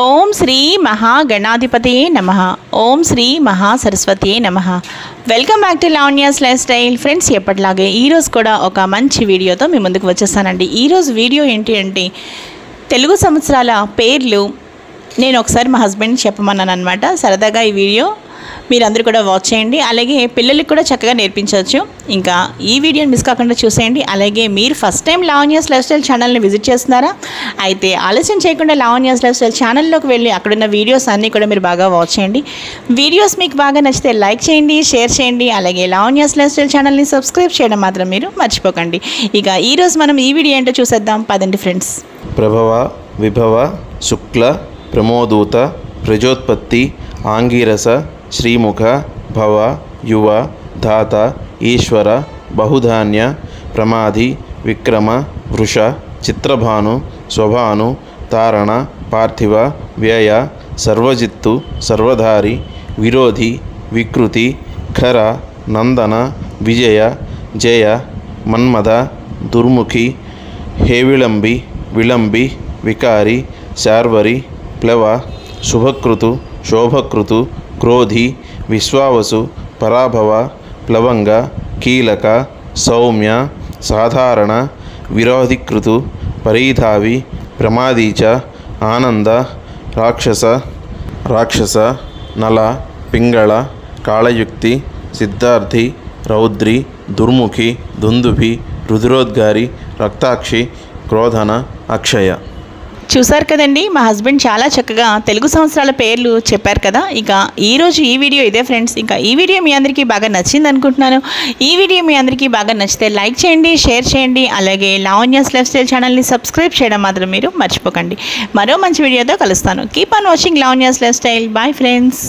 ఓం శ్రీ మహాగణాధిపతియే నమః. ఓం శ్రీ మహాసరస్వతియే నమః. Welcome back to Lavanya's life style. Friends, ఎప్పటిలాగే ఈరోజు కూడా ఒక మంచి వీడియోతో మీ ముందుకు వచ్చేసానండి. ఈరోజు వీడియో ఏంటి అంటే తెలుగు సంవత్సరాల పేర్లు నేను ఒకసారి మా హస్బెండ్ చెప్పమన్నాను అనమాట. సరదాగా ఈ వీడియో మీరందరూ కూడా వాచ్ చేయండి. అలాగే పిల్లలకి కూడా చక్కగా నేర్పించవచ్చు. ఇంకా ఈ వీడియోని మిస్ కాకుండా చూసేయండి. అలాగే మీరు first time Lavanya's life style ఛానల్ని విజిట్ చేస్తున్నారా? అయితే ఆలస్యం చేయకుండా లావణ్యాస్ లైఫ్ స్టైల్ ఛానల్లోకి వెళ్ళి అక్కడున్న వీడియోస్ అన్నీ కూడా మీరు బాగా వాచ్ చేయండి. వీడియోస్ మీకు బాగా నచ్చితే లైక్ చేయండి, షేర్ చేయండి. అలాగే లావణ్యాస్ లైఫ్ స్టైల్ ఛానల్ని సబ్స్క్రైబ్ చేయడం మాత్రం మీరు మర్చిపోకండి. ఇక ఈరోజు మనం ఈ వీడియో ఏంటో చూసేద్దాం పదండి ఫ్రెండ్స్. ప్రభవ, విభవ, శుక్ల, ప్రమోదూత, ప్రజోత్పత్తి, ఆంగీరస, శ్రీముఖ, భవ, యువ, ధాత, ఈశ్వర, బహుధాన్య, ప్రమాది, విక్రమ, వృష, చిత్రభాను, స్వభాను, తారణ, పార్థివ, వ్యయ, సర్వజిత్తు, సర్వధారి, విరోధి, వికృతి, ఖర, నందన, విజయ, జయ, మన్మద, దుర్ముఖి, హేవిళంబి, విళంబి, వికారి, శార్వరి, ప్లవ, శుభకృతు, శోభకృతు, క్రోధి, విశ్వావసు, పరాభవ, ప్లవంగ, కీలక, సౌమ్య, సాధారణ, విరోధికృతు, పరీధావి, ప్రమాదీచ, ఆనంద, రాక్షస, నల, పింగళ, కాళయుక్తి, సిద్ధార్థి, రౌద్రి, దుర్ముఖి, దుందుభి, రుధిరోద్గారి, రక్తాక్షి, క్రోధన, అక్షయ. చూసారు కదండి, మా హస్బెండ్ చాలా చక్కగా తెలుగు సంవత్సరాల పేర్లు చెప్పారు కదా. ఇక ఈరోజు ఈ వీడియో ఇదే ఫ్రెండ్స్. ఇంకా ఈ వీడియో మీ అందరికీ బాగా నచ్చింది అనుకుంటున్నాను. ఈ వీడియో మీ అందరికీ బాగా నచ్చితే లైక్ చేయండి, షేర్ చేయండి. అలాగే లావణ్యాస్ లైఫ్ స్టైల్ ఛానల్ని సబ్స్క్రైబ్ చేయడం మాత్రం మీరు మర్చిపోకండి. మరో మంచి వీడియోతో కలుస్తాను. Keep on watching Lavanya's life style. Bye friends.